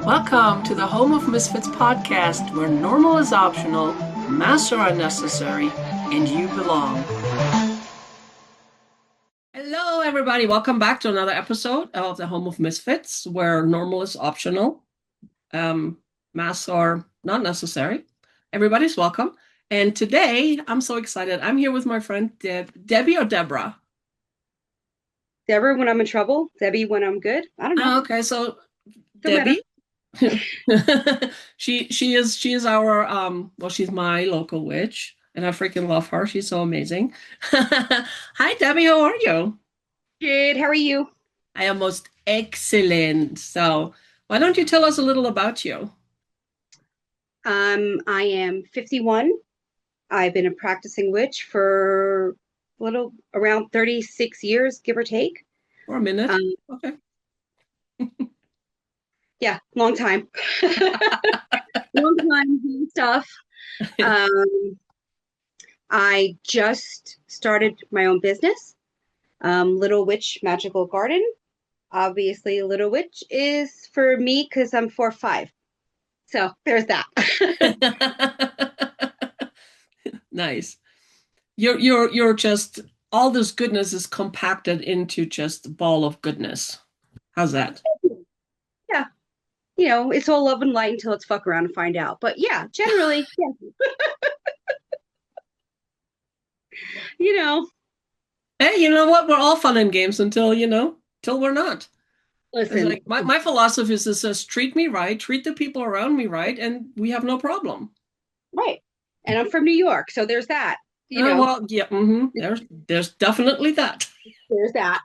Welcome to the Home of Misfits podcast, where normal is optional, masks are unnecessary, and you belong. Hello, everybody. Welcome back to another episode of the Home of Misfits, where normal is optional, masks are not necessary. Everybody's welcome. And today, I'm so excited. I'm here with my friend Debbie or Deborah. Deborah when I'm in trouble, Debbie when I'm good. I don't know. Okay, so Don't matter. Debbie. She is our well, she's my local witch, and I freaking love her. She's so amazing. Hi Debbie, how are you? Good. How are you? I am most excellent. So why don't you tell us a little about you? I am 51. I've been a practicing witch for a little around 36 years, give or take. For a minute. Um, Okay. yeah, long time. Long time doing stuff. Um, I just started my own business, Little Witch Magical Garden. Obviously, Little Witch is for me because I'm 4'5". So there's that. Nice. You're just all this goodness is compacted into just a ball of goodness. How's that? Yeah, it's all love and light until it's fuck around and find out. But yeah, generally, yeah, you know, Hey, you know what? We're all fun and games till we're not. It's listen, like my philosophy is this says treat me right, treat the people around me right, and we have no problem. right. And I'm from New York, so there's that. You Oh, know, well, yeah, there's definitely that. there's that.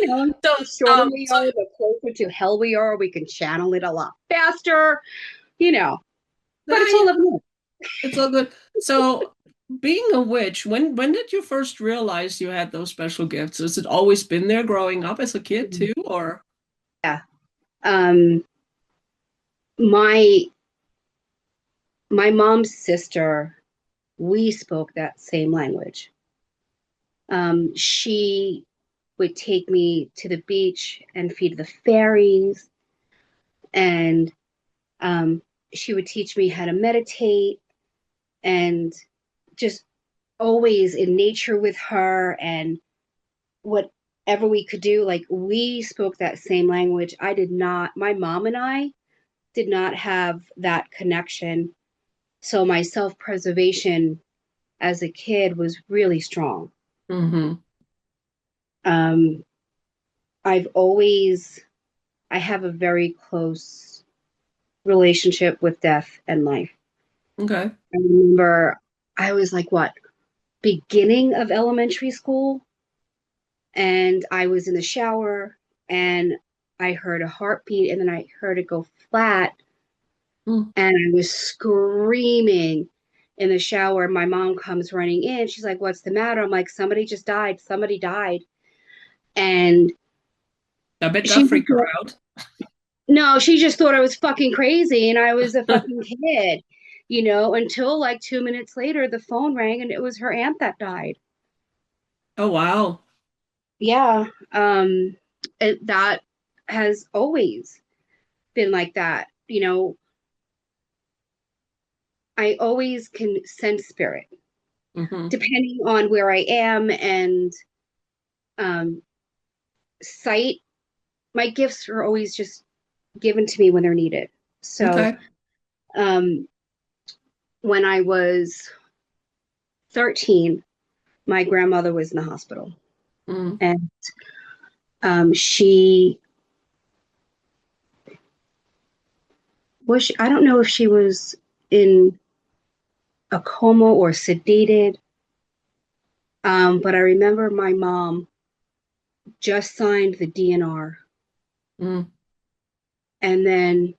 So, The shorter we so are, the closer to hell we are. We can channel it a lot faster, you know. But it's all you love and light. it's all good. So, being a witch, when did you first realize you had those special gifts? Has it always been there growing up as a kid too, or? Yeah. Um, my my mom's sister, we spoke that same language. She would take me to the beach and feed the fairies, and um, she would teach me how to meditate and just always in nature with her and whatever we could do. Like we spoke that same language. I did not, my mom and I did not have that connection. So my self preservation as a kid was really strong. Mm-hmm. Um, I've always, I have a very close relationship with death and life. Okay. I remember I was like, what, beginning of elementary school? And I was in the shower and I heard a heartbeat and then I heard it go flat Mm. and I was screaming in the shower. My mom comes running in. She's like, "What's the matter?" I'm like, "Somebody just died. Somebody died." And I bet that she freaked her out. no, she just thought I was fucking crazy and I was a fucking kid, until like 2 minutes later, the phone rang and it was her aunt that died. Oh wow. Yeah. That has always been like that. I always can sense spirit Mm-hmm. depending on where I am and um, sight. My gifts are always just given to me when they're needed. So Okay. um, when I was 13, my grandmother was in the hospital Mm. and she was, I don't know if she was in a coma or sedated. But I remember my mom just signed the DNR. Mm. And then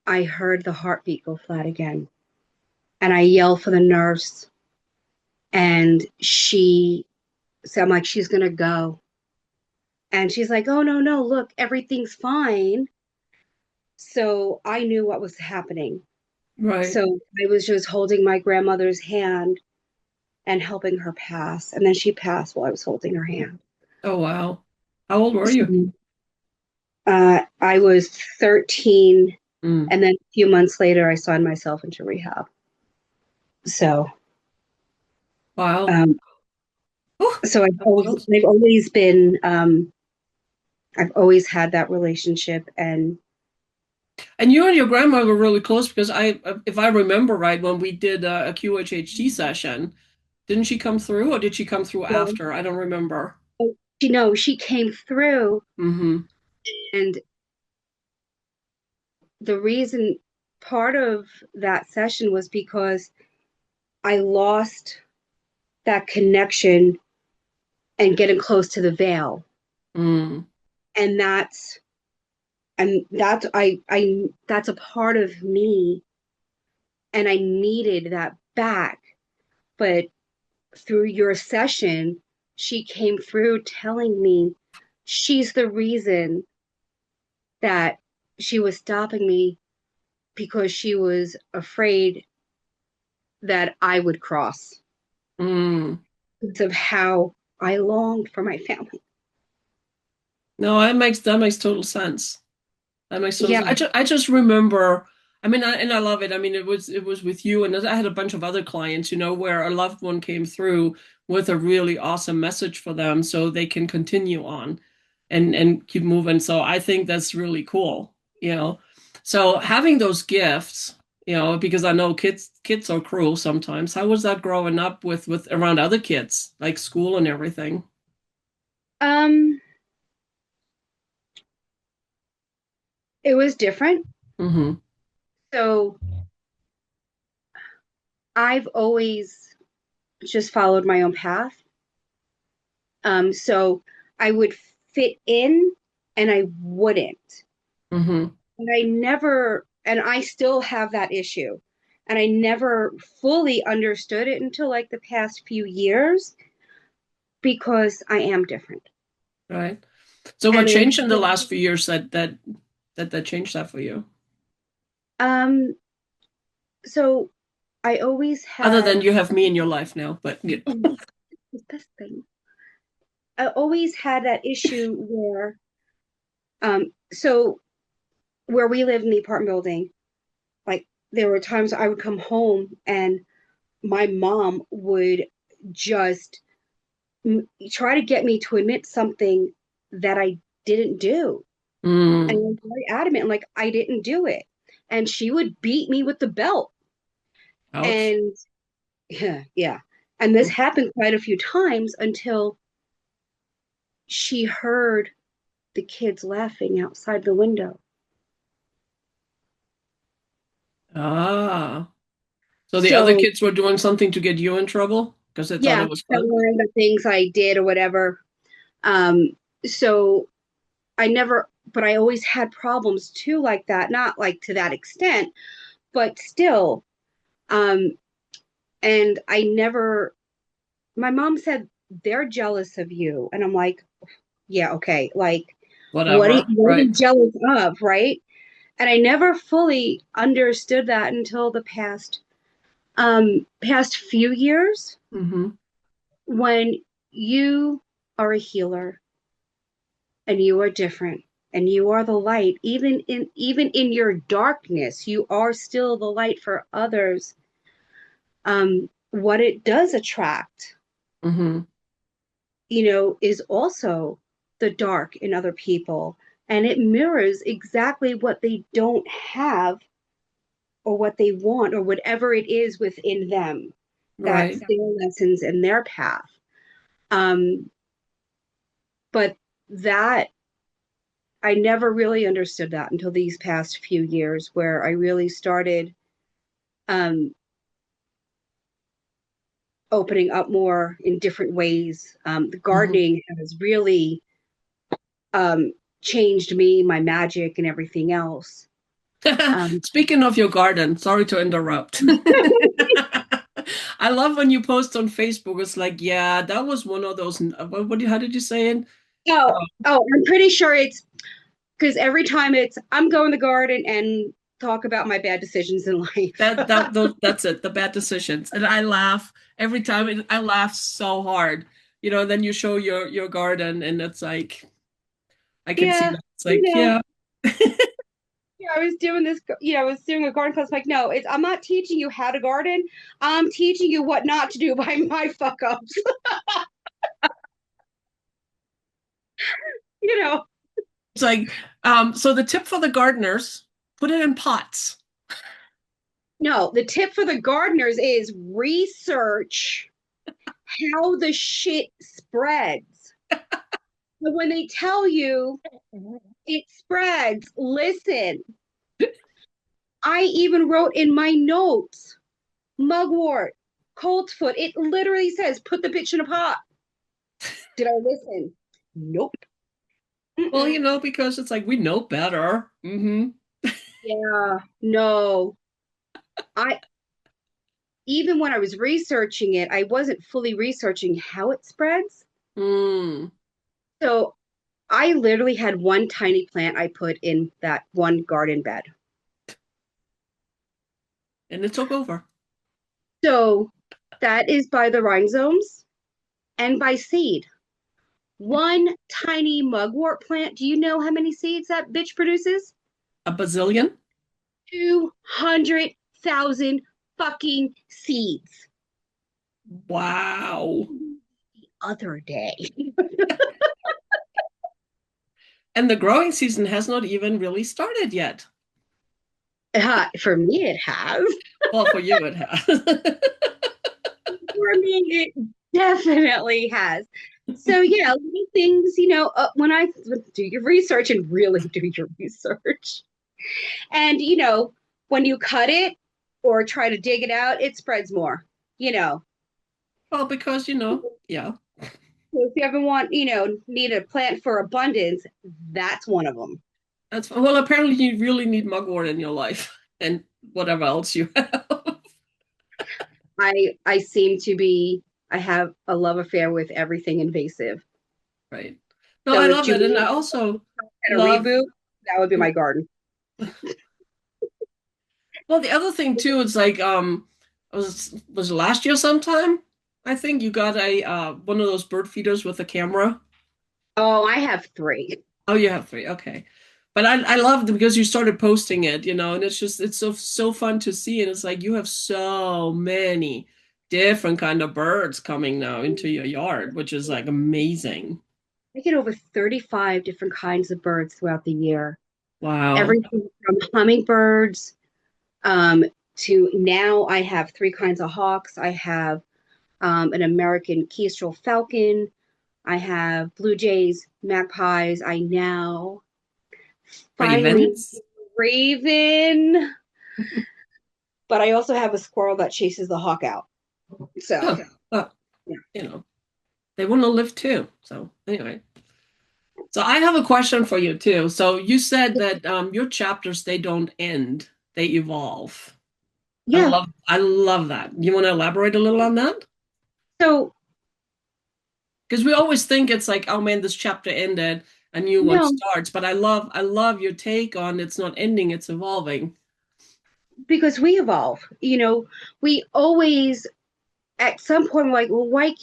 I heard the heartbeat go flat again. And I yelled for the nurse. And she said, I'm like, she's going to go. And she's like, oh, no, no, look, everything's fine. So I knew what was happening. Right. So I was just holding my grandmother's hand and helping her pass. And then she passed while I was holding her hand. Oh wow. How old were you? So I was 13, Mm. and then a few months later, I signed myself into rehab. So, Wow. um, Whew, so got chills. I've always had that relationship, and And you and your grandma were really close because if I remember right, when we did a QHHT session, didn't she come through or did she come through so, after? I don't remember. she came through, Mm-hmm. and the reason part of that session was because I lost that connection and getting close to the veil. Mm. And I that's a part of me, and I needed that back. But through your session, she came through telling me she's the reason that she was stopping me because she was afraid that I would cross Mm. because of how I longed for my family. No, that makes total sense. That makes total Yeah. sense. I just remember. I mean, and I love it. I mean, it was with you, and I had a bunch of other clients, you know, where a loved one came through with a really awesome message for them, so they can continue on, and keep moving. So I think that's really cool, you know. So having those gifts, you know, because I know kids are cruel sometimes. How was that growing up with around other kids, like school and everything? Um, it was different. Mm-hmm. So I've always just followed my own path. So I would fit in and I wouldn't. Mm-hmm. And I still have that issue. And I never fully understood it until like the past few years because I am different. Right. So what And changed in the in, last few years that changed that for you? um, so I always Other than had you have me in your life now, but you know. the best thing. I always had that issue where, so where we live in the apartment building, like there were times I would come home and my mom would just try to get me to admit something that I didn't do. And I Mm, was very adamant, like I didn't do it. And she would beat me with the belt. ouch. And yeah, yeah. And this happened quite a few times until she heard the kids laughing outside the window. Ah. So the other So kids were doing something to get you in trouble because they thought yeah, it was that fun? were the things I did or whatever. Um, so I never, but I always had problems too, like that. Not like to that extent, but still. Um, and I never, my mom said, they're jealous of you. And I'm like, yeah, okay. Like, Whatever. what are you Right. jealous of? Right. And I never fully understood that until the past few years Mm-hmm. when you are a healer and you are different and you are the light even in your darkness you are still the light for others. What it does attract, Mm-hmm. is also the dark in other people, and it mirrors exactly what they don't have or what they want or whatever it is within them. That's Right. their lessons and their path. um but that I never really understood that until these past few years, where I really started um, opening up more in different ways. The Mm-hmm. gardening has really um, changed me, my magic, and everything else. Um, Speaking of your garden, sorry to interrupt. I love when you post on Facebook. It's like, yeah, that was one of those. How did you say it? I'm pretty sure it's because every time I'm going to the garden and talk about my bad decisions in life. That's it, the bad decisions. And I laugh every time. I laugh so hard, you know. Then you show your garden, and it's like, I can see Yeah, that. It's like, know, yeah. yeah, I was doing this, I was doing a garden class. Like, no, I'm not teaching you how to garden. I'm teaching you what not to do by my fuck ups. you know, It's like, so the tip for the gardeners, put it in pots. no, the tip for the gardeners is research how the shit spreads. But when they tell you it spreads, listen. I even wrote in my notes mugwort, coltsfoot. It literally says put the bitch in a pot. Did I listen? Nope. Well, Mm-mm. because it's like we know better. Yeah, no. I even when I was researching it, I wasn't fully researching how it spreads. Mm. So I literally had one tiny plant I put in that one garden bed. And it took over. So that is by the rhizomes and by seed. One tiny mugwort plant. Do you know how many seeds that bitch produces? A bazillion? 200,000 fucking seeds. Wow. The other day. And the growing season has not even really started yet. For me, it has. Well, for you it has. For me, it definitely has. So yeah, little things, when I do your research and really do your research, and when you cut it or try to dig it out, it spreads more. You know, Well, because, yeah, so if you ever need a plant for abundance, that's one of them. that's well, apparently you really need mugwort in your life and whatever else you have. I seem to be. I have a love affair with everything invasive. Right. No, So I if love it. And Julie I also had a love, reboot, that would be my garden. well, the other thing too, it's like, was it last year sometime? I think you got a one of those bird feeders with a camera. Oh, I have three. Oh, you have three. Okay. But I loved it because you started posting it, and it's so fun to see. And it's like you have so many different kind of birds coming now into your yard, which is like amazing. I get over 35 different kinds of birds throughout the year. Wow. Everything from hummingbirds um, to now I have three kinds of hawks. I have an American kestrel falcon. I have blue jays, magpies. I now finally Ravens. raven, but I also have a squirrel that chases the hawk out. So, Oh, well, yeah. you know, they want to live too. So anyway. So I have a question for you too. So you said that your chapters they don't end, they evolve. Yeah. I love that. You want to elaborate a little on that? So, Because we always think it's like, oh man, this chapter ended, a new one no, starts. But I love your take on it's not ending, it's evolving. because we evolve, we always, at some point, we're like, well, why?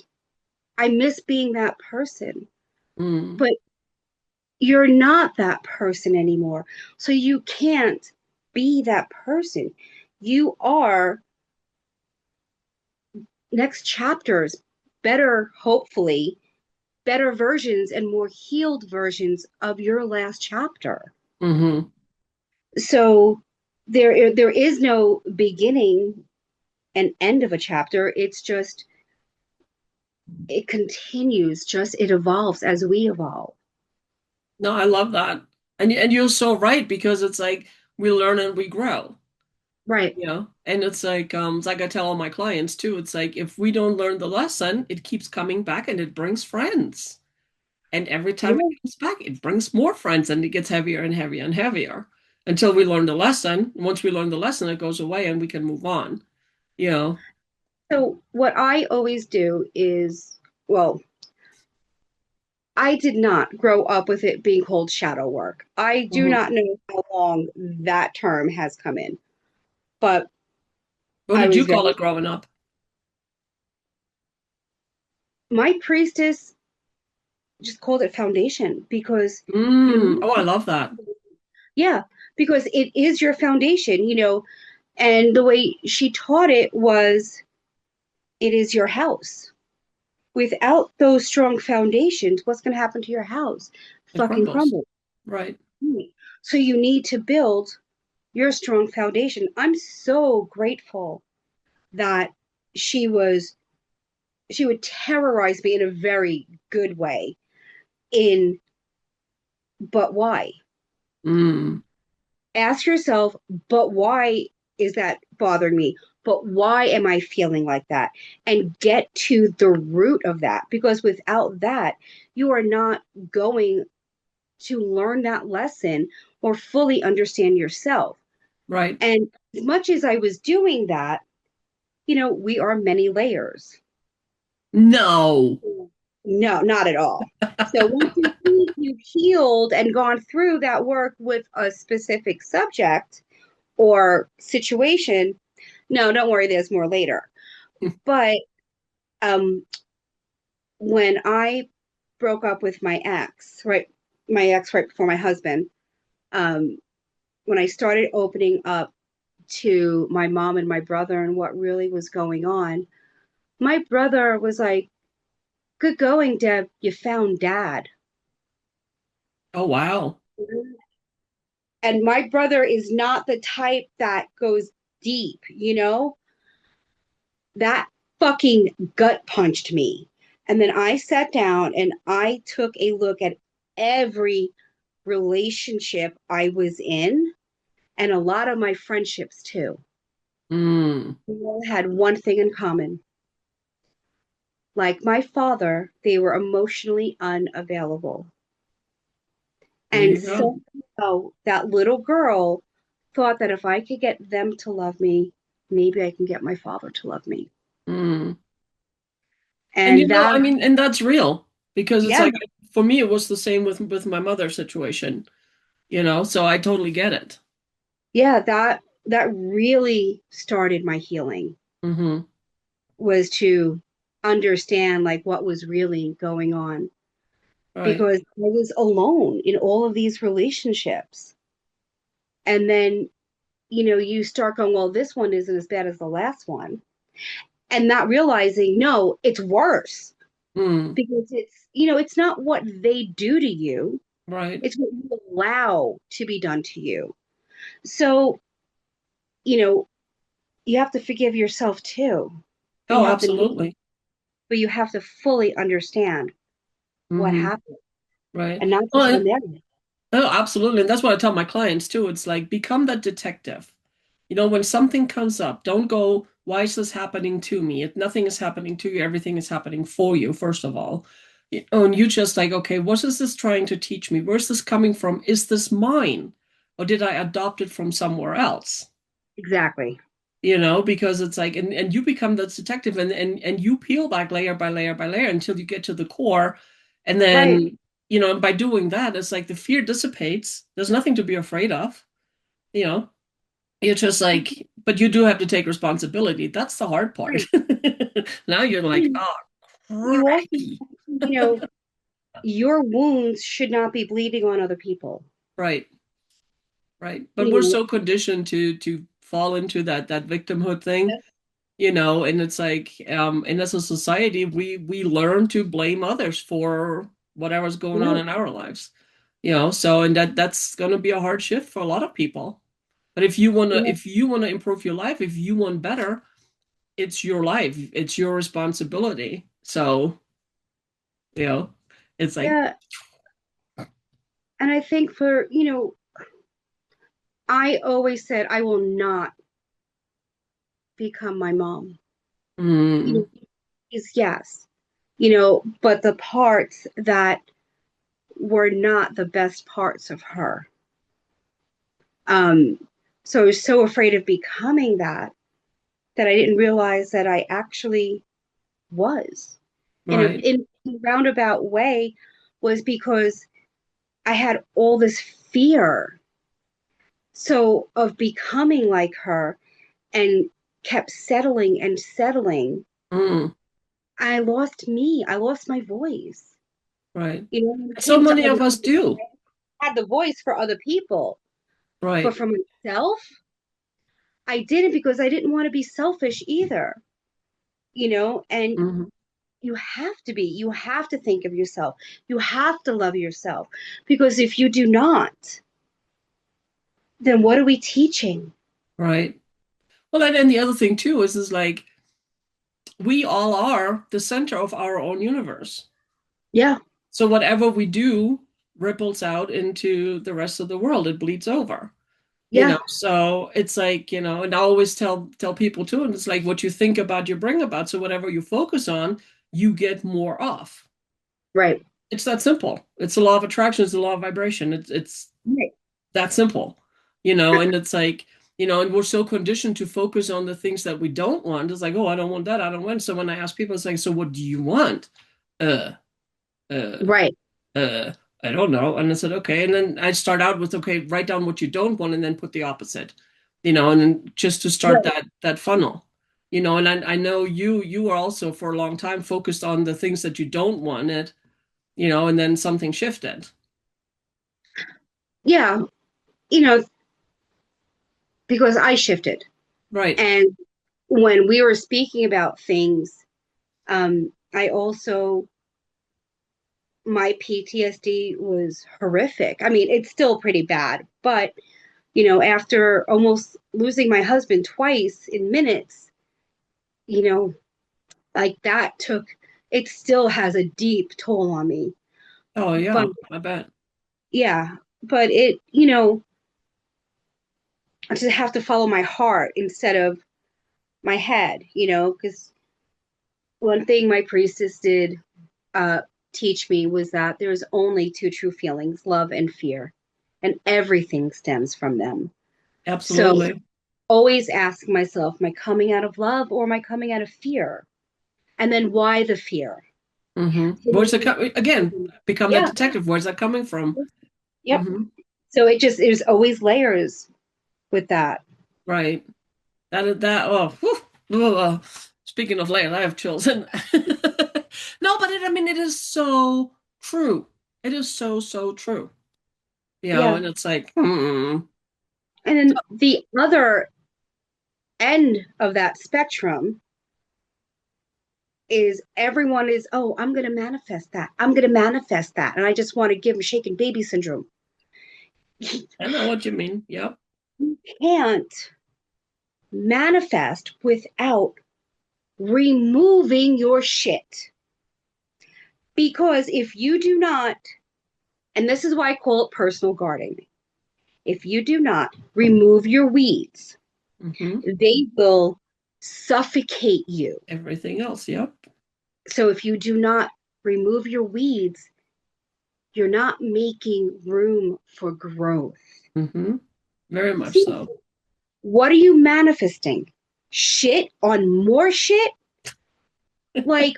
I miss being that person. Mm, But you're not that person anymore. So you can't be that person. You are next chapters, better, hopefully, better versions and more healed versions of your last chapter. hmm. So there is no beginning and end of a chapter. It's just it continues, just it evolves as we evolve. No, I love that. And you're so right because it's like we learn and we grow. Right. And it's like I tell all my clients too, it's like if we don't learn the lesson, it keeps coming back and it brings friends. And every time it Yeah. comes back, it brings more friends and it gets heavier and heavier and heavier until we learn the lesson. Once we learn the lesson, it goes away and we can move on, you know. So what I always do is, well, I did not grow up with it being called shadow work. I do Mhm. not know how long that term has come in, but What I did you was call very, it growing up? my priestess just called it foundation because Oh, I love that. yeah, because it is your foundation, and the way she taught it was it is your house. Without those strong foundations, what's going to happen to your house? It Fucking crumbles. crumble. Right. So you need to build your strong foundation. I'm so grateful that she was she would terrorize me in a very good way in but why? Mm. Ask yourself, but why is that bothering me? But why am I feeling like that? And get to the root of that because without that, you are not going to learn that lesson or fully understand yourself. Right. And as much as I was doing that, we are many layers. No. No, not at all. So once you've healed and gone through that work with a specific subject or situation, no, don't worry, there's more later. But um, when I broke up with my ex right before my husband, um, when I started opening up to my mom and my brother and what really was going on, my brother was like, "Good going, Deb. You found dad." Oh, wow. And my brother is not the type that goes deep, that fucking gut punched me. And then I sat down and I took a look at every relationship I was in and a lot of my friendships too. Mm. We all had one thing in common. Like my father, they were emotionally unavailable. There And you go. somehow that little girl thought that if I could get them to love me, maybe I can get my father to love me. Mm. And And I that, mean, and that's real because it's yeah, like for me, it was the same with my mother's situation, so I totally get it. yeah, that really started my healing Hmm. was to understand like what was really going on Right. because I was alone in all of these relationships. And then, you start going, well, this one isn't as bad as the last one. And not realizing, no, it's worse Mm. because it's not what they do to you, Right. it's what you allow to be done to you. So, you know, you have to forgive yourself too. And Oh, you have to, absolutely. but you have to fully understand what Hmm. happened Right. and not Oh, just remember it. oh, absolutely. And that's what I tell my clients too. It's like become that detective. When something comes up, don't go, why is this happening to me? Nothing is happening to you. Everything is happening for you, first of all. And you just like, okay, what is this trying to teach me? Where's this coming from? Is this mine? Or did I adopt it from somewhere else? Exactly. Because it's like, and you become that detective and you peel back layer by layer by layer until you get to the core. And Right. then, by doing that, it's like the fear dissipates. There's nothing to be afraid of, you know. You're just like, but you do have to take responsibility. That's the hard part. Right. Now you're like, oh, You also, cracky. your wounds should not be bleeding on other people. Right, right. But we're You so conditioned to fall into that victimhood thing, and it's like, and as a society, we learn to blame others for whatever's going on know, in our lives. So and that's gonna be a hard shift for a lot of people. But if you wanna improve your life, if you want better, it's your life, it's your responsibility. So, you know, it's like, yeah. And I think I always said I will not become my mom. You mm, know, is yes, but the parts that were not the best parts of her. Um, so I was so afraid of becoming that I didn't realize that I actually was right. in a roundabout way was because I had all this fear. So of becoming like her and kept settling and settling, Mm, I lost me. I lost my voice. Right. You know, when it So came to many other of us people, do. I had the voice for other people, but Right. for myself, I did it because I didn't want to be selfish either. And Hmm. you have to think of yourself. You have to love yourself because if you do not, then what are we teaching? Right. Well, and then the other thing too is like we all are the center of our own universe. Yeah, So whatever we do ripples out into the rest of the world. It bleeds over. yeah, So it's like, and I always tell people too, and it's like what you think about, you bring about. So whatever you focus on, you get more of. right, It's that simple. It's the law of attraction, it's the law of vibration. It's right, that simple, and it's like, and we're so conditioned to focus on the things that we don't want. It's like, oh, I don't want that, I don't want. So when I ask people, it's like, so what do you want? Uh, uh, right. uh, I don't know. And I said, okay. And then I start out with, okay, write down what you don't want and then put the opposite, and then just to start Right. that funnel, and I know you were also for a long time focused on the things that you don't want it, and then something shifted. Yeah, you know, because I shifted. Right. And when we were speaking about things, I also, my PTSD was horrific. I mean, it's still pretty bad, but, after almost losing my husband twice in minutes, you know, like it still has a deep toll on me. Oh But yeah, I bet. yeah, but I just have to follow my heart instead of my head, because one thing my priestess did uh, teach me was that there's only two true feelings, love and fear, and everything stems from them. So Absolutely. always ask myself, am I coming out of love or am I coming out of fear? And then why the fear? Where's it coming again? Become that Yeah. detective. Where's that coming from? Yep. Hmm. So there's always layers with that. Right. That. Oh, whew. Speaking of layers, I have chills. And no, but I mean, it is so true. It is so so true. Yeah. And it's like, hmm. And then the other end of that spectrum is everyone is, oh, I'm going to manifest that. I'm going to manifest that. And I just want to give them shaken baby syndrome. I know what you mean. Yep. You can't manifest without removing your shit. Because if you do not, and this is why I call it personal gardening, if you do not remove your weeds, Hmm. they will suffocate you. Everything else. Yep. So if you do not remove your weeds, you're not making room for growth. Hmm. Very much See, so. what are you manifesting? Shit on more shit? Like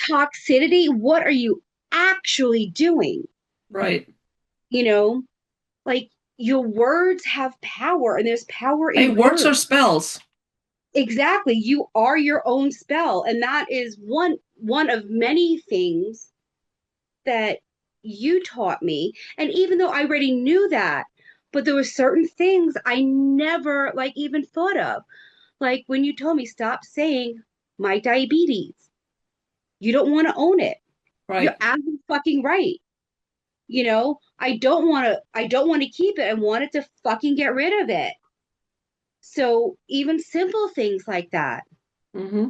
toxicity? What are you actually doing? Right. You know, like your words have power and there's power Hey, in words are words. spells. Exactly. You are your own spell. And that is one of many things that you taught me. And even though I already knew that, but there were certain things I never like even thought of. Like when you told me stop saying my diabetes. You don't want to own it. You're Right. absolutely fucking right. I don't want to keep it. I wanted to fucking get rid of it. So even simple things like that, Hmm.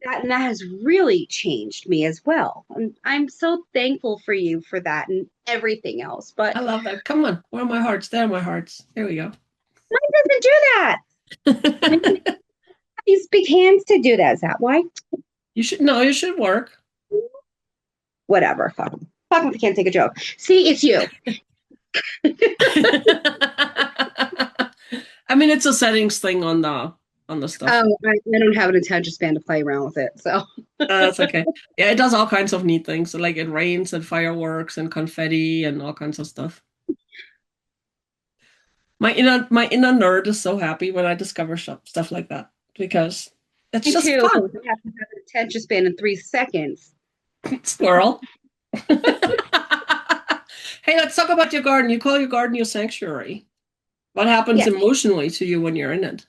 that has really changed me as well. And I'm so thankful for you for that and everything else. But I love that. Come on. Where are my hearts? There are my hearts. There we go. mine doesn't do that. Mine doesn't have these big hands to do that. Is that why? You should no, you should work. Whatever. Fuck 'em. Fuck 'em if I can't take a joke. See, it's you. I mean, it's a settings thing on the stuff. I don't have an attention span to play around with it. So That's okay. Yeah, it does all kinds of neat things. So, like it rains and fireworks and confetti and all kinds of stuff. My inner nerd is so happy when I discover stuff like that because it's me just too. fun. I have to have an attention span in 3 seconds. Squirrel. Hey, let's talk about your garden. You call your garden your sanctuary. What happens Yes. emotionally to you when you're in it?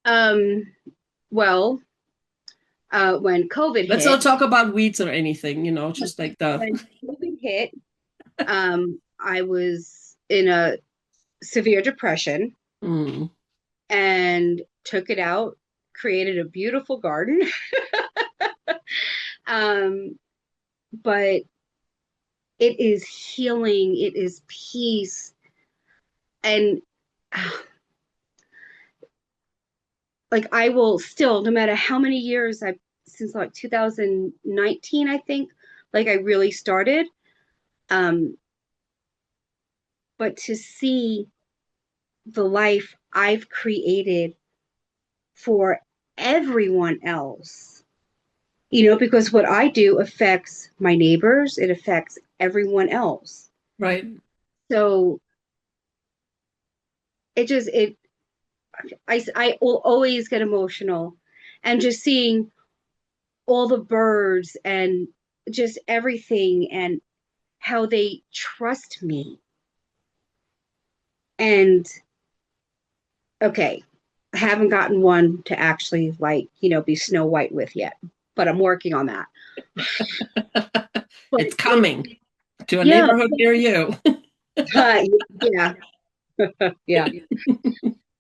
Um, well, when COVID Let's not hit, talk about weeds or anything, just like the. when COVID hit, I was in a severe depression Mm, and took it out, created a beautiful garden. Um, but it is healing, it is peace. And like I will still, no matter how many years I've since like 2019, I think, like I really started. Um, but to see the life I've created for everyone else, because what I do affects my neighbors, it affects everyone else. right. So it just, I will always get emotional and just seeing all the birds and just everything and how they trust me. And okay, I haven't gotten one to actually like, be Snow White with yet, but I'm working on that. But It's it, coming to a yeah, neighborhood near you. uh, yeah, yeah,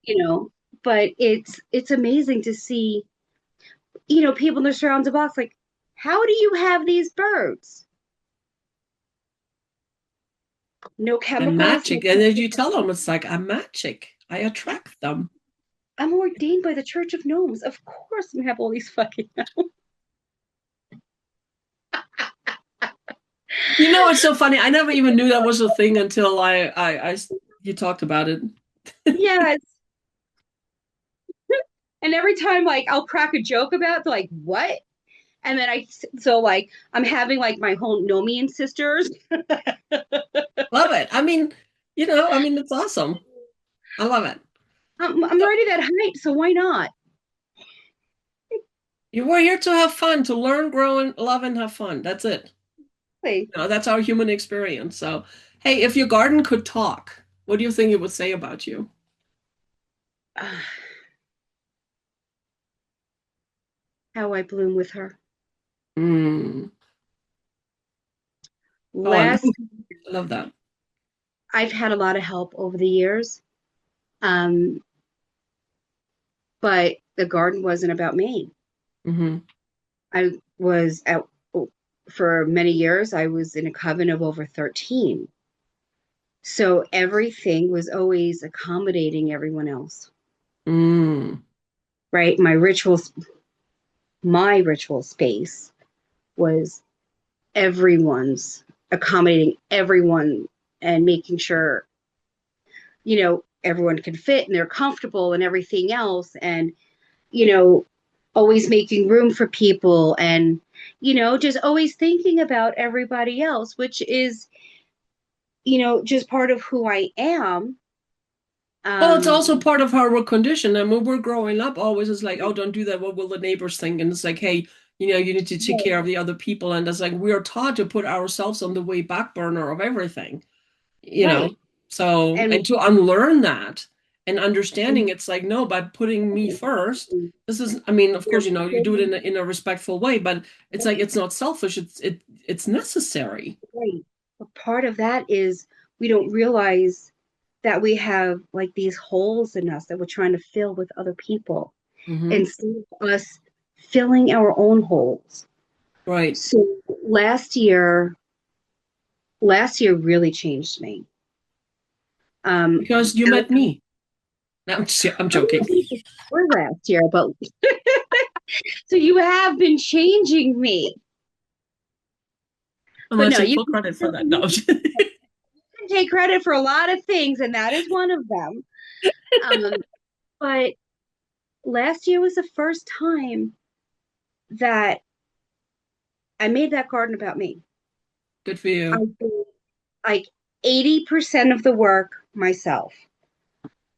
you know, but it's amazing to see, people in the surroundings of us like, how do you have these birds? No I'm chemicals. magic. And as you tell them, it's like, I'm magic. I attract them. I'm ordained by the Church of Gnomes. Of course, we have all these fucking. It's so funny. I never even knew that was a thing until you talked about it. Yes. And every time, like, I'll crack a joke about, it, they're like, what? And then so like, I'm having like my whole Nomian sisters. Love it. It's awesome. I love it. I'm So already that height, so why not? you were here to have fun, to learn, grow, and love, and have fun. That's it. Hey, That's our human experience. So, hey, if your garden could talk, what do you think it would say about you? how I bloom with her. Mm. Oh, Last, I love that. I've had a lot of help over the years, um, but the garden wasn't about me. Hmm. I was at for many years. I was in a coven of over 13. So everything was always accommodating everyone else, Mm. right? My ritual space was everyone's accommodating everyone and making sure, everyone can fit and they're comfortable and everything else. And, you know, always making room for people and, just always thinking about everybody else, which is, just part of who I am. Well, it's Um, also part of how we're conditioned. And when we're growing up, always it's like, oh, don't do that. What will the neighbors think? And it's like, hey, you need to take care of the other people. And it's like we're taught to put ourselves on the way back burner of everything, you know. right. So, And and to unlearn that and understanding it's like, no, by putting me first, this is, of course, you do it in a respectful way, but it's like it's not selfish, it's necessary. right. But part of that is we don't realize that we have like these holes in us that we're trying to fill with other people Hmm. instead of us filling our own holes. Right. So last year really changed me. Um, Because you met me. No, I'm I joking. didn't think before last year, but so you have been changing me. I'm But gonna no, take you full credit for that. No. can take credit for a lot of things, and that is one of them. Um, but last year was the first time that I made that garden about me. Good for I you. did like 80% of the work myself.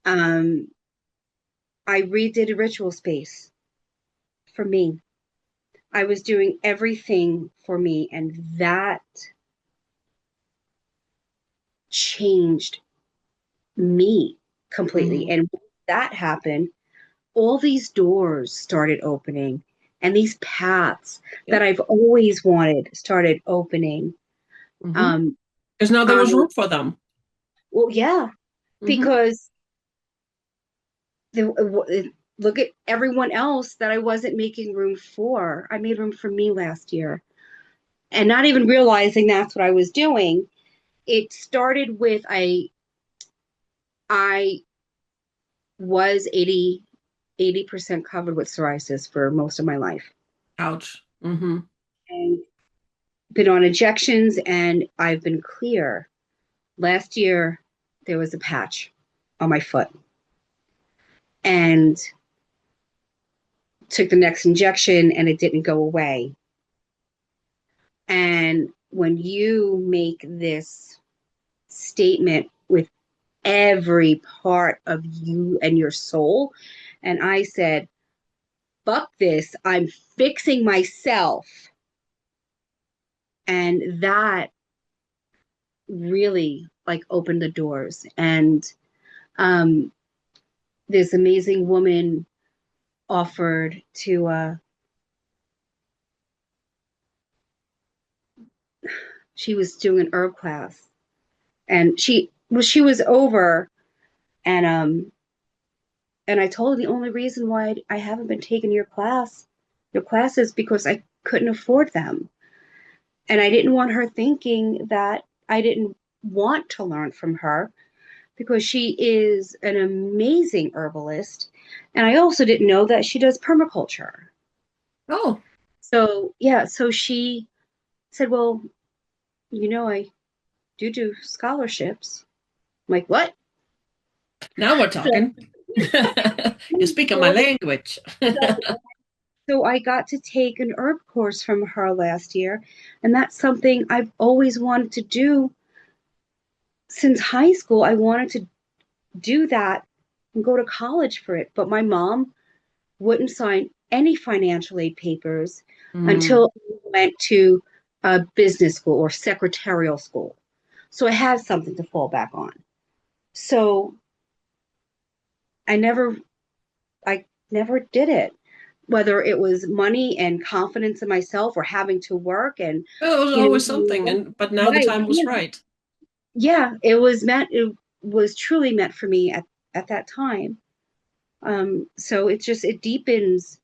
Um, I redid a ritual space for me. I was doing everything for me, and that changed me completely. Mm. And when that happened, all these doors started opening and these paths that Yep. I've always wanted started opening. Mm-hmm. Um, Because now there I, was room for them. well, yeah, Mm-hmm. because look at everyone else that I wasn't making room for. I made room for me last year and not even realizing that's what I was doing. It started with I was 80% covered with psoriasis for most of my life Ouch. Mm-hmm. and been on injections and I've been clear. Last year, there was a patch on my foot and took the next injection and it didn't go away. And when you make this statement with every part of you and your soul, and I said, fuck this, I'm fixing myself. And that really like opened the doors. And um, this amazing woman offered to she was doing an herb class and she was over and and I told her the only reason why I haven't been taking your classes because I couldn't afford them. And I didn't want her thinking that I didn't want to learn from her because she is an amazing herbalist. And I also didn't know that she does permaculture. Oh, So, yeah, so she said, well, I do scholarships. I'm like, what? now we're So, talking. You're speaking my so, language. so I got to take an herb course from her last year. And that's something I've always wanted to do since high school. I wanted to do that and go to college for it. But my mom wouldn't sign any financial aid papers Mm. until I went to a business school or secretarial school. So I had something to fall back on. So I never I never did it. Whether it was money and confidence in myself or having to work and Well, it was you always something, know and but now the right time was yeah, right. yeah, it was truly meant for me at that time. So it deepens.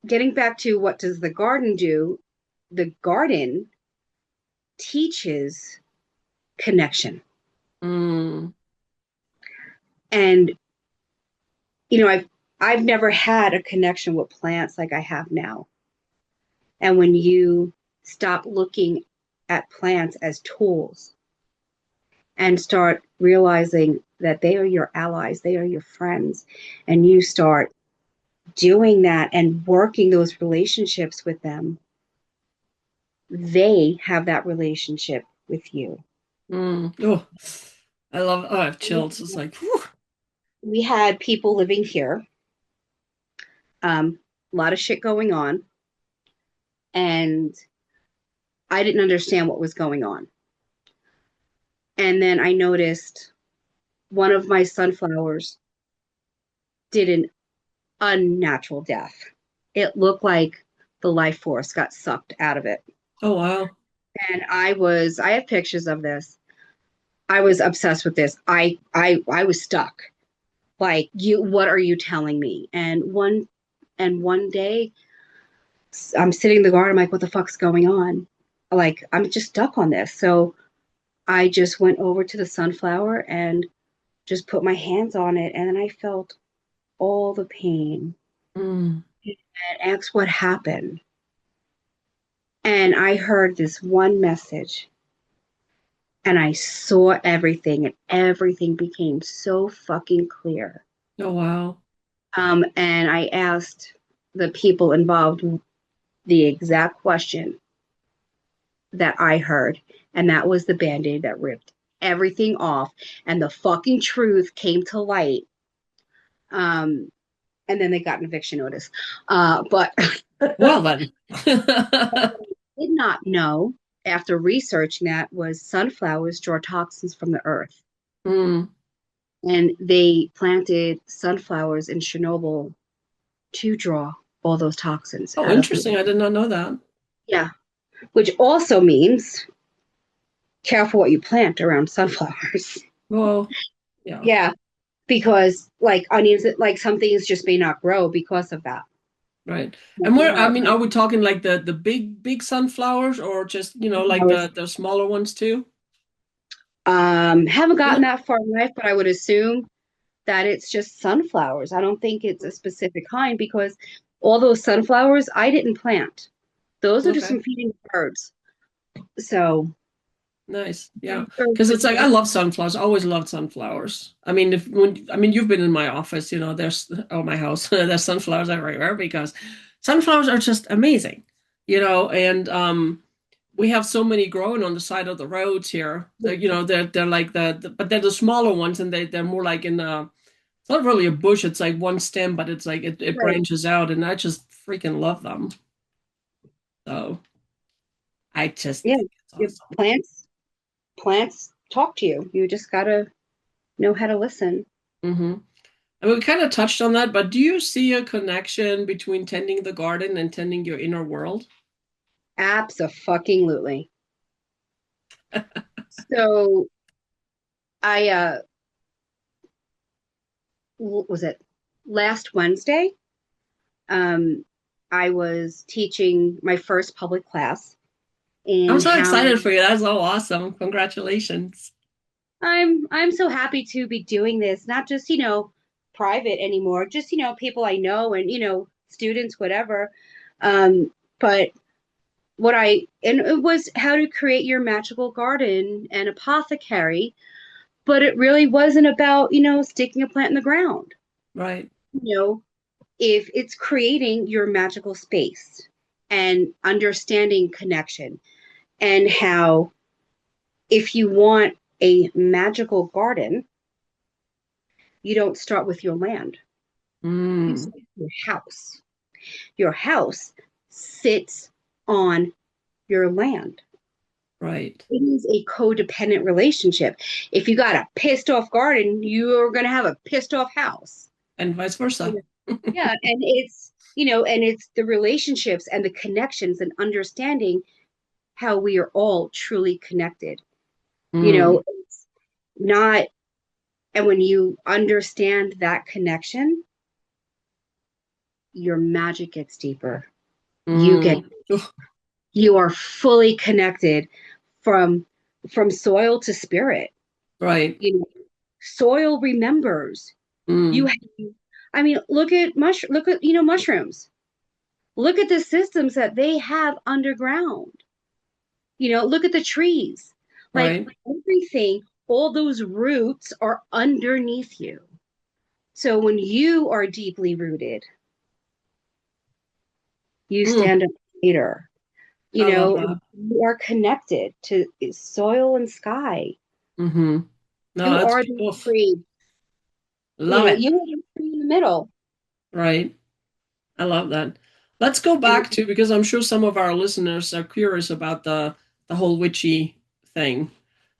Getting back to what does the garden do, the garden teaches connection. Mm. And I've never had a connection with plants like I have now. And when you stop looking at plants as tools and start realizing that they are your allies, they are your friends, and you start doing that and working those relationships with them, they have that relationship with you. Mm. Oh, I love. Oh, I have chills. It's like, whew. We had people living here, a lot of shit going on, and I didn't understand what was going on. And then I noticed one of my sunflowers did an unnatural death. It looked like the life force got sucked out of it. Oh wow. And I have pictures of this. I was obsessed with this. I was stuck. Like, what are you telling me? And one day I'm sitting in the garden, I'm like, what the fuck's going on? Like, I'm just stuck on this. So I just went over to the sunflower and just put my hands on it. And then I felt all the pain Mm. and asked what happened. And I heard this one message and I saw everything and everything became so fucking clear. Oh wow. And I asked the people involved the exact question that I heard, and that was the band-aid that ripped everything off, and the fucking truth came to light. Um, and then they got an eviction notice. But Well then. did not know. after researching that, was sunflowers draw toxins from the earth. Mm. And they planted sunflowers in Chernobyl to draw all those toxins Oh, out of the interesting. I did not know that. yeah, which also means careful what you plant around sunflowers. Well, yeah, Yeah, because like onions, like some things just may not grow because of that. right. And where, I mean, are we talking like the big sunflowers or just, like the smaller ones too? Haven't You gotten know, that far in life, but I would assume that it's just sunflowers. I don't think it's a specific kind because all those sunflowers I didn't plant. Those are just okay. some feeding birds. So Nice. Yeah. those birds Because it's just like I love. love sunflowers. I always loved sunflowers. I mean, I mean you've been in my office, there's or my house, there's sunflowers everywhere because sunflowers are just amazing. And we have so many growing on the side of the roads here. They're like but they're the smaller ones and they're more like in it's not really a bush, it's like one stem, but it's like it Right. branches out and I just freaking love them. So I just Yeah. think it's Your awesome. plants talk to you. You just gotta know how to listen. Mm-hmm. And we kind of touched on that, but do you see a connection between tending the garden and tending your inner world? Abso-fucking-lutely. So I was it last Wednesday? Um, I was teaching my first public class I'm and so how excited for you. That's so awesome. Congratulations. I'm so happy to be doing this, not just, private anymore, just, people I know and, students, whatever. But and it was how to create your magical garden and apothecary, but it really wasn't about, sticking a plant in the ground. Right. You know, if it's creating your magical space and understanding connection and how if you want a magical garden, you don't start with your land. You Mm, start with your house. Your house sits on your land. right. It is a codependent relationship. If you got a pissed off garden, you're going to have a pissed off house. And vice versa. Yeah. And and it's the relationships and the connections and understanding how we are all truly connected. Mm, It's not, and when you understand that connection, your magic gets deeper. You get, mm. Ugh, you are fully connected from soil to spirit. right. You know, soil remembers. You, Mm, I mean, look at mushrooms. Look at the systems that they have underground. Look at the trees. Like right. everything, all those roots are underneath you. So when you are deeply rooted, you Mm, stand up later. I love that. You are connected to soil and sky. Mm-hmm. No, You that's are the beautiful. tree. Love it. You are the tree in the middle. Right. I love that. Let's go And back to because I'm sure some of our listeners are curious about the whole witchy thing.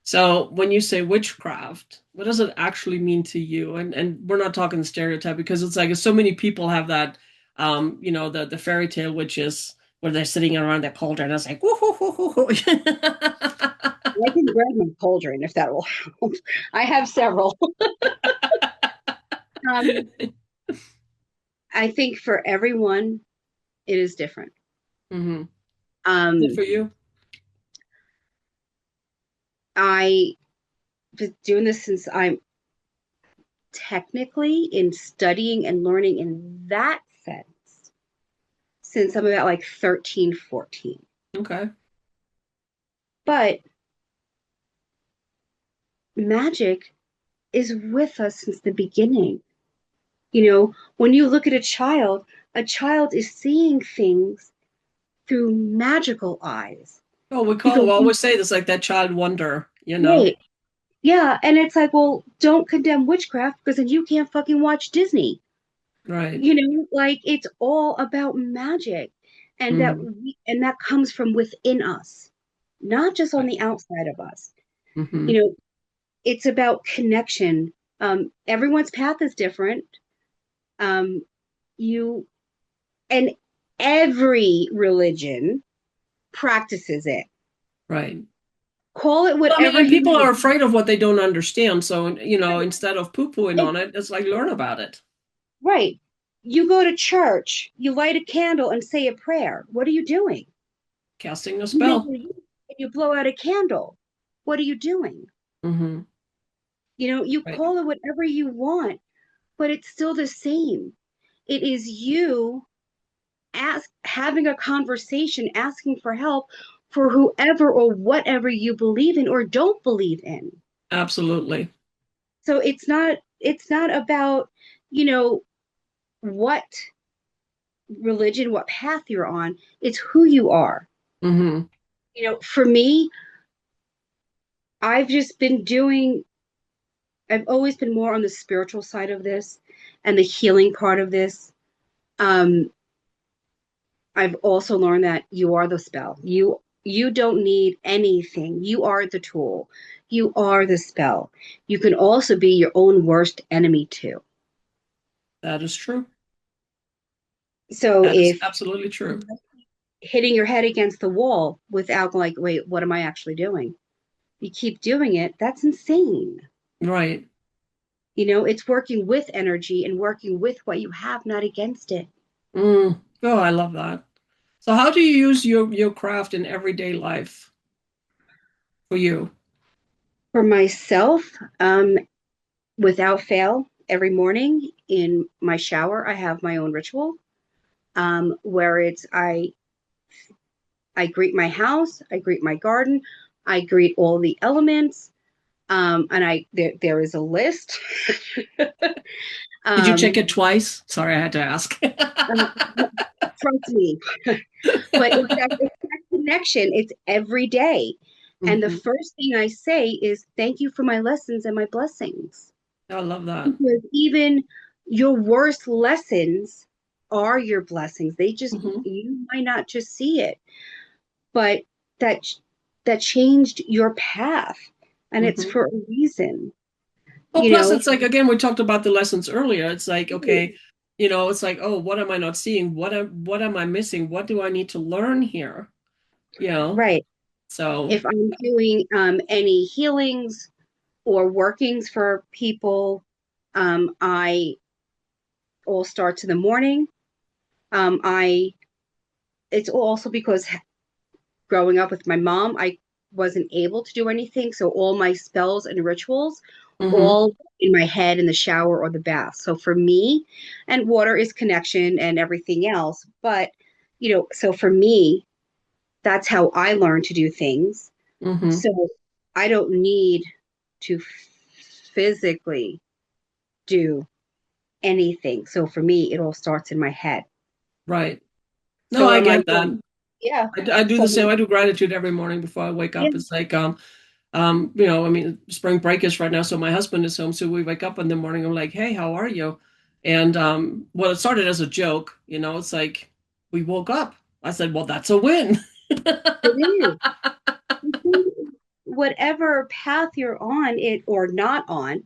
So when you say witchcraft, what does it actually mean to you? And we're not talking stereotype because it's like so many people have that the fairy tale witches where they're sitting around that cauldron. It's like whoo, whoo, whoo, whoo, whoo. I can grab my cauldron if that will help. I have several. Um, I think for everyone, it is different. Mm-hmm. Is it Um, for you? I been doing this since I'm technically in studying and learning in that sense since I'm about like 13, 14. Okay. But magic is with us since the beginning. When you look at a child is seeing things through magical eyes Oh, we because always say this like that child wonder. right. Yeah, and it's like, well, don't condemn witchcraft because then you can't fucking watch Disney. Right. Like it's all about magic and Mm, that comes from within us. not just on Right. the outside of us. Mm-hmm. You know, it's about connection. Everyone's path is different. Um, you and every religion practices it. Right. Call it Well, I mean, whatever and you people are want. afraid of what they don't understand. So, instead of poo-pooing on it, it's like learn about it. Right. You go to church, you light a candle and say a prayer. What are you doing? Casting a You make spell. a and you blow out a candle. What are you doing? Mm-hmm. You Right. call it whatever you want, but it's still the same. It is you having a conversation, asking for help for whoever or whatever you believe in or don't believe in. Absolutely. So it's not about, you know, what religion, what path you're on. It's who you are. Mm-hmm. For me, I've just been doing, I've always been more on the spiritual side of this and the healing part of this. Um, I've also learned that you are the spell. You don't need anything. You are the tool. You are the spell. You can also be your own worst enemy too. That is true. So That is if absolutely true. hitting your head against the wall without like, wait, what am I actually doing? You keep doing it, that's insane. Right. It's working with energy and working with what you have, not against it. Oh, I love that. So how do you use your craft in everyday life for you? For myself, without fail, every morning in my shower, I have my own ritual, where I greet my house, I greet my garden, I greet all the elements, and there is a list. Did you check um, it twice? Sorry, I had to ask. uh, Trust me, but it's that connection. It's every day, and the Hmm. first thing I say is thank you for my lessons and my blessings. I love that. Because even your worst lessons are your blessings. Hmm. You might not just see it, but that that changed your path, and it's Hmm. for a reason. Well, You plus know, it's like again, we talked about the lessons earlier. It's like, okay, it's like, oh, what am I not seeing? What am I missing? What do I need to learn here? You know? right? So, If I'm doing any healings or workings for people, I all starts in the morning. I It's also because growing up with my mom, I wasn't able to do anything. So all my spells and rituals, hmm. all in my head in the shower or the bath. So for me, and water is connection and everything else. But, so for me, that's how I learned to do things. Hmm. So I don't need to physically do anything. So for me, it all starts in my head. Right. No, So I I'm like, get that. yeah. I do So the same. I do gratitude every morning before I wake yeah, up. It's like, I mean, spring break is right now, so my husband is home, so we wake up in the morning. I'm like, hey, how are you? And well, it started as a joke, it's like we woke up. I said, well, that's a win. it is. Whatever path you're on it or not on,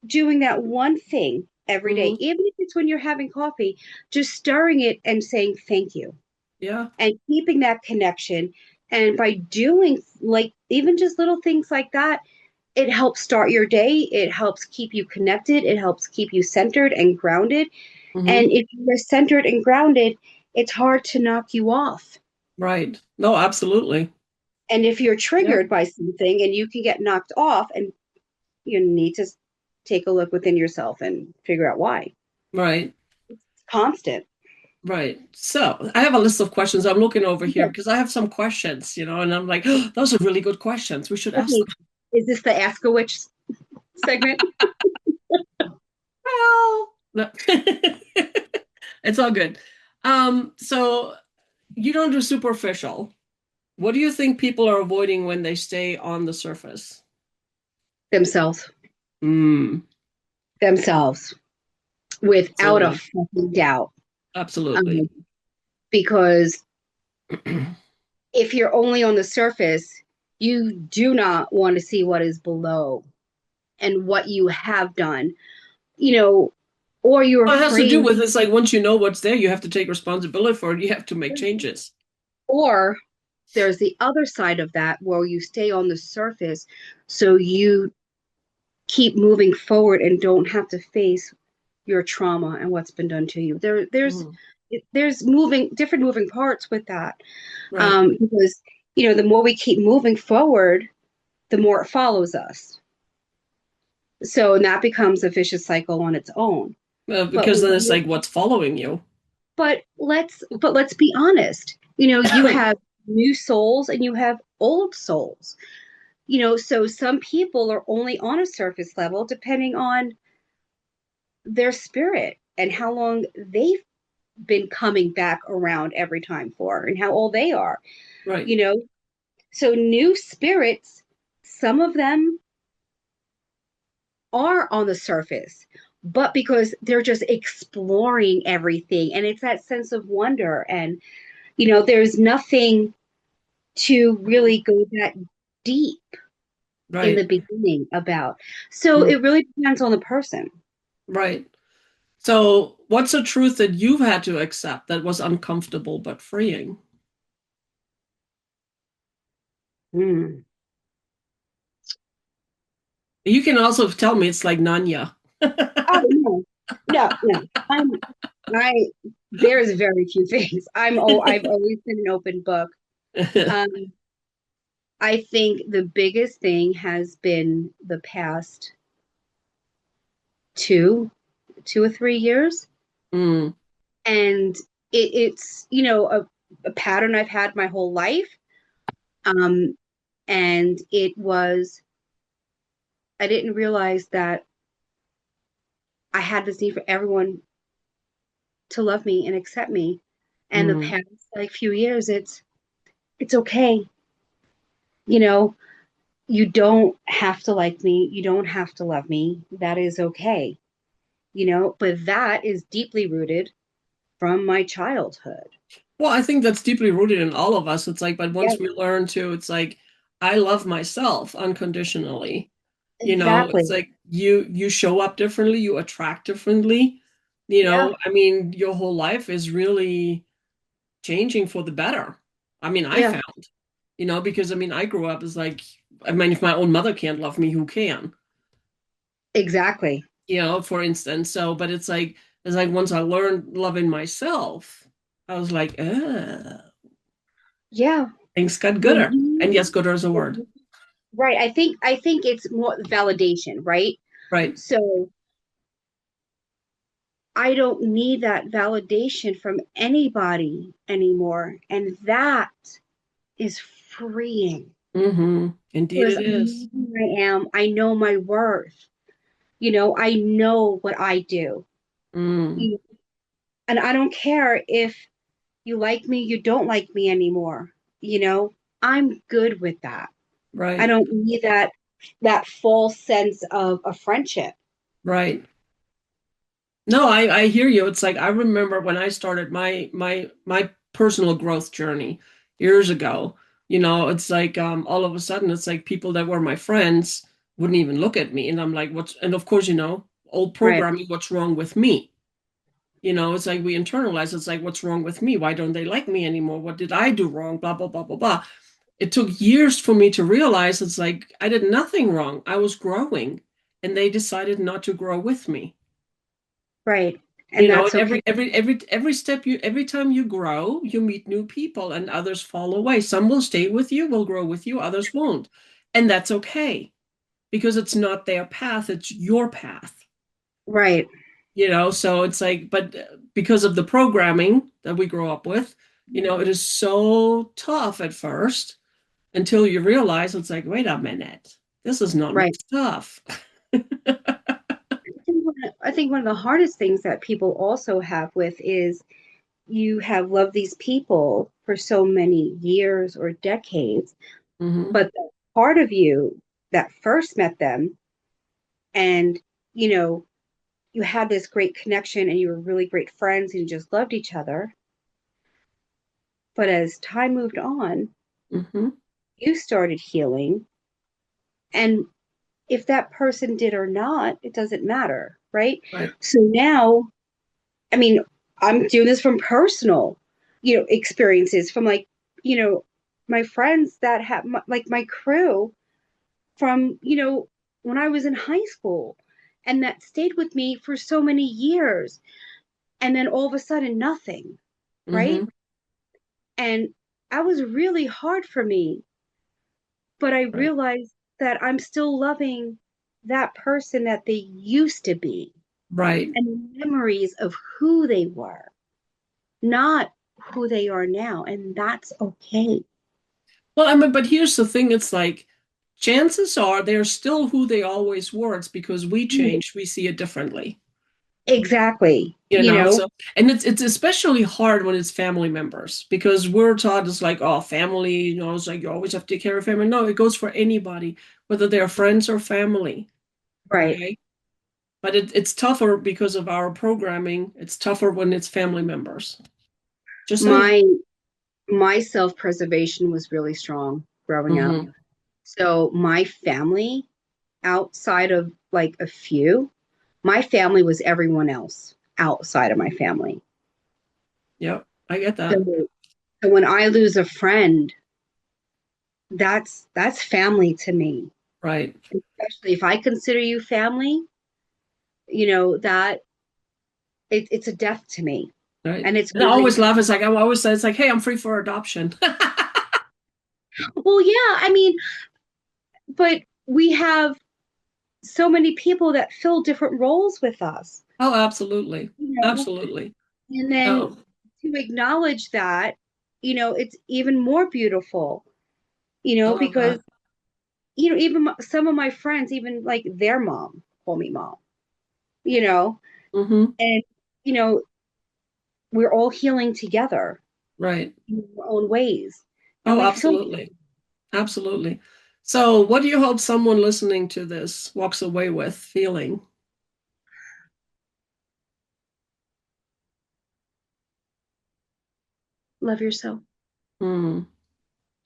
doing that one thing every day, Hmm. even if it's when you're having coffee, just stirring it and saying thank you Yeah. and keeping that connection. And by doing like even just little things like that, it helps start your day. It helps keep you connected. It helps keep you centered and grounded. And Hmm. if you're centered and grounded, it's hard to knock you off. Right. No, absolutely. And if you're Yeah. triggered by something and you can get knocked off, and you need to take a look within yourself and figure out why. Right. It's constant. Right. So I have a list of questions. I'm looking over here Okay. because I have some questions, and I'm like, oh, those are really good questions. We should ask Okay. them. Is this the Ask a Witch segment? Well, no. It's all good. So you don't do superficial. What do you think people are avoiding when they stay on the surface? Themselves. Mm, Themselves. Without a absolutely. fucking doubt. Absolutely. Um, because if you're only on the surface, you do not want to see what is below and what you have done, you know, or you're Well, it has to do afraid, with it's like once you know what's there, you have to take responsibility for it. You have to make changes. or there's the other side of that where you stay on the surface so you keep moving forward and don't have to face your trauma and what's been done to you. Mhm. There's moving different moving parts with that. Right. Because the more we keep moving forward, the more it follows us. So and that becomes a vicious cycle on its own. But Because then it's like what's following you. let's be honest. You have new souls and you have old souls. So some people are only on a surface level depending on their spirit and how long they've been coming back around every time for and how old they are. Right. You know, so new spirits, some of them are on the surface, but because they're just exploring everything. And it's that sense of wonder. And, there's nothing to really go that deep in the Right. beginning about. So Mm. it really depends on the person. Right. So, what's a truth that you've had to accept that was uncomfortable but freeing? Mm. You can also tell me it's like Nanya. Oh no, no, no. I there's very few things. I've always been an open book. Um, I think the biggest thing has been the past two or 3 years. Mm, And it's a pattern I've had my whole life. Um, and I didn't realize that I had this need for everyone to love me and accept me. And the mm, past like few years, it's okay. You know, you don't have to like me. You don't have to love me. That is okay. But that is deeply rooted from my childhood. well, I think that's deeply rooted in all of us. It's like, but Yeah, once we learn to, it's like, I love myself unconditionally. It's exactly. like you show up differently, you attract differently. Yeah, I mean, your whole life is really changing for the better. I mean, I yeah, found, because I mean, I grew up as like, I mean, if my own mother can't love me, who can? exactly. For instance. So, but it's like once I learned loving myself, I was like, Yeah. things got When gooder. And you yes, gooder is a word. Right. I think it's more validation, right? Right. So I don't need that validation from anybody anymore. And that is freeing Mm-hmm. Indeed because it I is. know who I am. I know my worth. I know what I do. Mm, You- And I don't care if you like me, you don't like me anymore. I'm good with that. I right. don't need that false sense of a friendship. Right. No, I hear you. It's like I remember when I started my personal growth journey years ago. It's like all of a sudden it's like people that were my friends wouldn't even look at me, and I'm like, what's? And of course, old Right. programming. What's wrong with me? It's like we internalize. It's like, what's wrong with me? Why don't they like me anymore? What did I do wrong? Blah blah blah blah blah. It took years for me to realize it's like I did nothing wrong. I was growing, and they decided not to grow with me. Right. And And that's okay. every step every time you grow, you meet new people and others fall away. Some will stay with you, will grow with you, others won't. And that's okay because it's not their path, it's your path. Right. So it's like, but because of the programming that we grow up with, it is so tough at first until you realize it's like, wait a minute, this is not my Right. stuff. I think one of the hardest things that people also have with is you have loved these people for so many years or decades, Hmm. but the part of you that first met them and, you know, you had this great connection and you were really great friends and you just loved each other. But as time moved on, Mm-hmm. You started healing. And if that person did or not, it doesn't matter, right? Right. So now, I mean, I'm doing this from personal, experiences from like, you know, my friends that have like my crew from, when I was in high school and that stayed with me for so many years. And then all of a sudden, nothing, Mm-hmm. right? And that was really hard for me. But I Right. realized that I'm still loving that person that they used to be Right. and the memories of who they were, not who they are now. And that's okay. Well, I mean, but here's the thing, it's like chances are they're still who they always were. It's because we changed, we see it differently. Exactly. You know, so and it's especially hard when it's family members because we're taught it's like, oh, family, it's like you always have to take care of family. No, it goes for anybody, whether they're friends or family. Right. Okay. But it's tougher because of our programming. It's tougher when it's family members. Just saying. My my self-preservation was really strong growing up. Mm-hmm. So my family, outside of like a few, my family was everyone else outside of my family. Yep. I get So, that. so when I lose a friend, that's family to me. Right. Especially if I consider you family, that it's a death to me. Right. And it's And I not always even, laugh. It's like I always say, it's like, hey, I'm free for adoption. well, yeah, I mean, but we have so many people that fill different roles with us, Oh, absolutely. you know, Absolutely. and then Oh, to acknowledge that, it's even more beautiful, I love because, that. even some of my friends, even like their mom, call me mom, you know, Mm-hmm. and, you know, we're all healing together Right. in our own ways. And Oh, we feel absolutely. Absolutely. So, what do you hope someone listening to this walks away with feeling? love yourself. Hmm.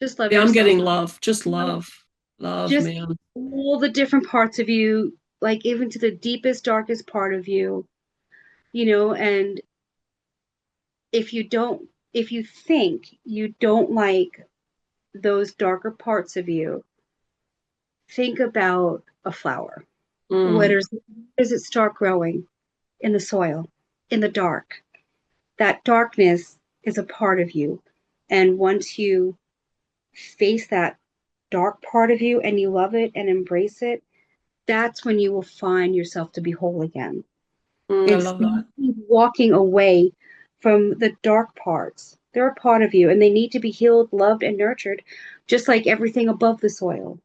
Just love Yeah, I'm yourself. getting love. Just Love love. Love, just man. all the different parts of you, like even to the deepest, darkest part of you, and if you think you don't like those darker parts of you, think about a flower. Mm, Where does it start growing? In the soil, in the dark. That darkness is a part of you. And once you face that dark part of you and you love it and embrace it, that's when you will find yourself to be whole again. I It's love that. walking away from the dark parts. They're a part of you and they need to be healed, loved, and nurtured, just like everything above the soil.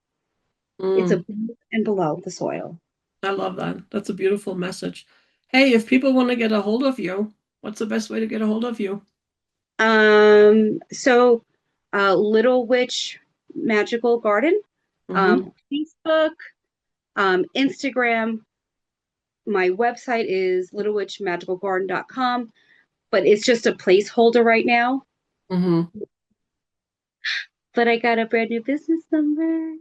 It's Mm, above and below the soil. I love that. That's a beautiful message. Hey, if people want to get a hold of you, what's the best way to get a hold of you? So Little Witch Magical Garden, Mm-hmm. Facebook, Instagram. My website is littlewitchmagicalgarden.com, but it's just a placeholder right now. Mm-hmm. But I got a brand new business number.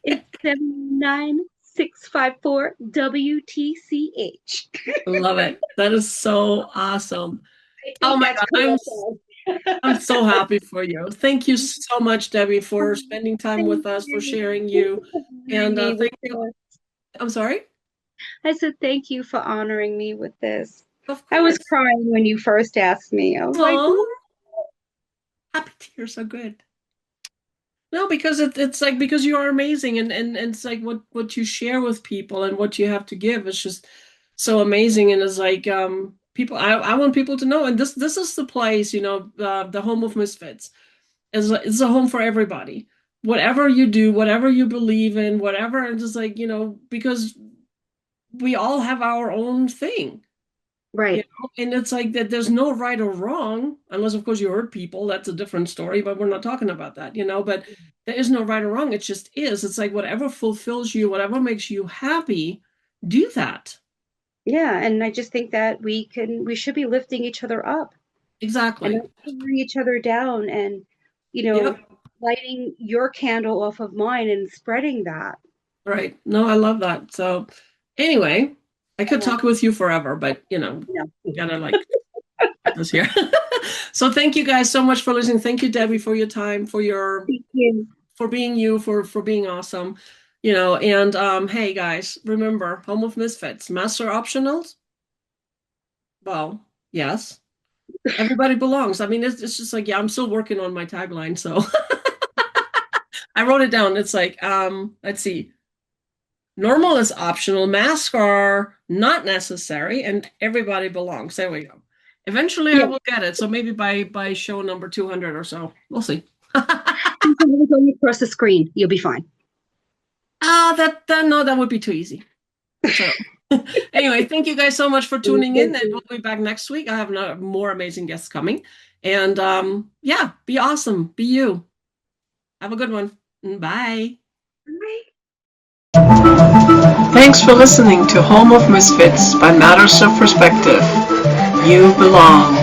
It's 79654 WTCH. Love it. That is so awesome. I Oh think my that's God, cool. I'm so happy for you. Thank you so much, Debbie, for Um, spending time Thank with us, for you. sharing Thank you. you for honoring And me with thank you. this. I'm sorry? I said, thank you for honoring me with this. Of I was course. crying when you first asked me. I was like, Oh, "What?" happy tears are good. No, because it's like because you are amazing and it's like what you share with people and what you have to give is just so amazing and it's like people I want people to know and this is the place, the home of misfits. It's a home for everybody. Whatever you do, whatever you believe in, whatever, and just like, because we all have our own thing, Right. and it's like that there's no right or wrong, unless of course you hurt people, that's a different story, but we're not talking about that, but there is no right or wrong, it just is. It's like whatever fulfills you, whatever makes you happy, do that. Yeah. And I just think that we should be lifting each other up and Exactly. not tearing each other down. And Yep. lighting your candle off of mine and spreading that. Right. No, I love that. So anyway, I could talk with you forever, but Yeah. gotta like get this here. So thank you guys so much for listening. Thank you, Debbie, for your time, Thank you. for being you, for being awesome. And hey guys, remember, Home of Misfits, master optionals? Well, yes. Everybody belongs. I mean, it's just like, yeah, I'm still working on my tagline, so I wrote it down. It's like, let's see. Normal is optional, masks are not necessary, and everybody belongs. There we go. Eventually I Yeah. will get it. So maybe by show number 200 or so. We'll see. Going across the screen, you'll be fine. That no, that would be too easy. So anyway, thank you guys so much for tuning in, and we'll be back next week. I have more amazing guests coming. And yeah, be awesome. Be you. Have a good one. Bye. Bye. Thanks for listening to Home of Misfits by Matters of Perspective. You belong.